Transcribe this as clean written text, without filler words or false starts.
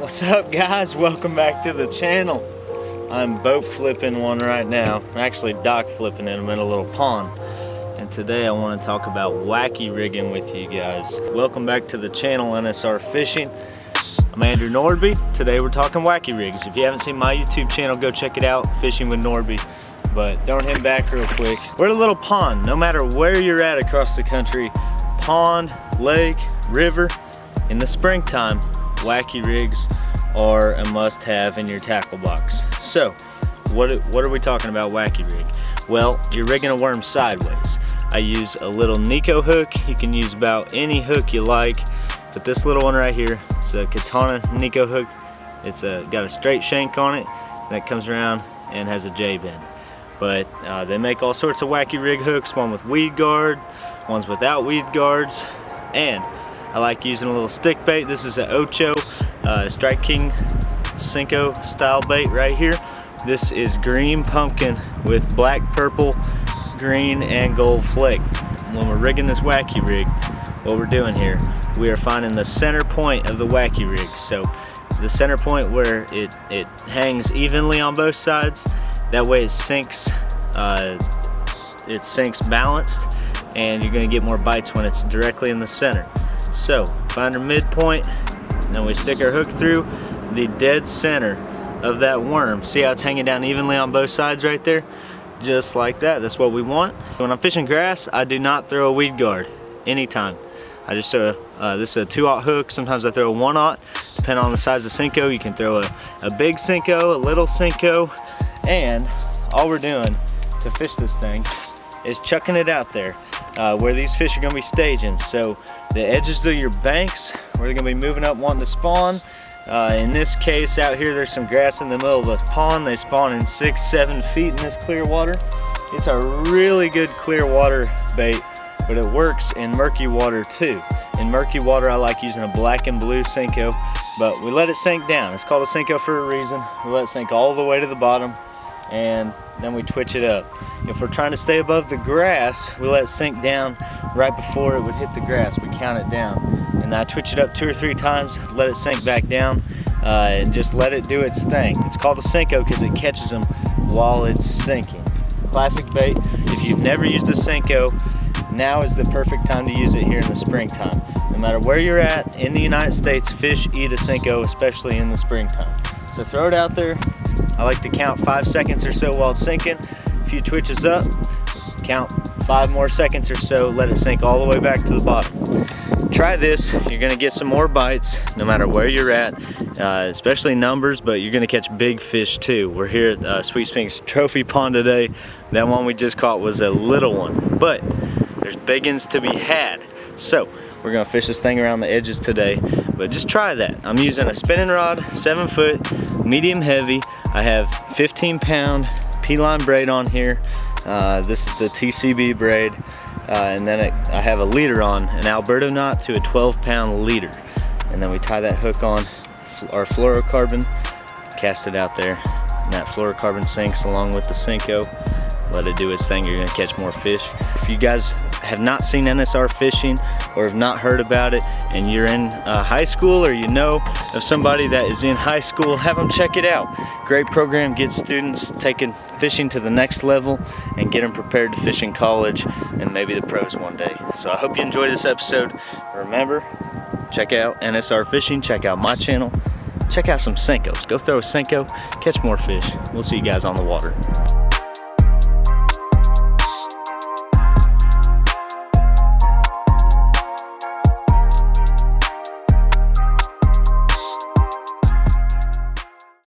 What's up, guys? Welcome back to the channel. I'm boat flipping one right now. I'm actually dock flipping it. I'm in a little pond. And today I want to talk about wacky rigging with you guys. Welcome back to the channel, NSR Fishing. I'm Andrew Nordbye. Today we're talking wacky rigs. If you haven't seen my YouTube channel, go check it out, Fishing with Nordbye. But throwing him back real quick. We're at a little pond. No matter where you're at across the country, pond, lake, river, in the springtime, wacky rigs are a must-have in your tackle box. So, what are we talking about wacky rig? Well, you're rigging a worm sideways. I use a little Senko hook. You can use about any hook you like, but this little one right here, it's a katana Senko hook. It's got a straight shank on it that comes around and has a J-bend. But they make all sorts of wacky rig hooks, one with weed guard, ones without weed guards, and I like using a little stick bait. This is an Ocho Strike King Senko style bait right here. This is green pumpkin with black, purple, green, and gold flake. When we're rigging this wacky rig, what we're doing here, we are finding the center point of the wacky rig. So the center point where it hangs evenly on both sides. That way it sinks balanced, and you're gonna get more bites when it's directly in the center. So find our midpoint, then we stick our hook through the dead center of that worm. See how it's hanging down evenly on both sides right there? Just like that. That's what we want. When I'm fishing grass, I do not throw a weed guard anytime. I just throw this is a 2/0 hook. Sometimes I throw a 1/0. Depending on the size of Senko, you can throw a big Senko, a little Senko, and all we're doing to fish this thing is chucking it out there where these fish are going to be staging. So the edges of your banks where they're going to be moving up wanting to spawn. In this case out here, there's some grass in the middle of the pond. They spawn in 6-7 feet in this clear water. It's a really good clear water bait, but it works in murky water too. In murky water, I like using a black and blue Senko, but we let it sink down. It's called a Senko for a reason. We let it sink all the way to the bottom, and then we twitch it up. If we're trying to stay above the grass, we let it sink down right before it would hit the grass. We count it down. And I twitch it up 2 or 3 times, let it sink back down, and just let it do its thing. It's called a Senko because it catches them while it's sinking. Classic bait. If you've never used a Senko, now is the perfect time to use it here in the springtime. No matter where you're at in the United States, fish eat a Senko, especially in the springtime. So throw it out there. I like to count 5 seconds or so while it's sinking. A few twitches up, count 5 more seconds or so, let it sink all the way back to the bottom. Try this, you're gonna get some more bites no matter where you're at, especially numbers, but you're gonna catch big fish too. We're here at Sweet Spink's Trophy Pond today. That one we just caught was a little one, but there's big ones to be had. So we're gonna fish this thing around the edges today, but just try that. I'm using a spinning rod, 7 foot, medium heavy. I have 15-pound P-line braid on here. This is the TCB braid. And then I have a leader on, an Alberto knot to a 12-pound leader. And then we tie that hook on our fluorocarbon, cast it out there, and that fluorocarbon sinks along with the Senko. Let it do its thing, you're gonna catch more fish. If you guys have not seen NSR Fishing or have not heard about it, and you're in high school or you know of somebody that is in high school, have them check it out. Great program, gets students taking fishing to the next level and get them prepared to fish in college and maybe the pros one day. So I hope you enjoyed this episode. Remember, check out NSR Fishing, check out my channel, check out some Senkos. Go throw a Senko, catch more fish. We'll see you guys on the water.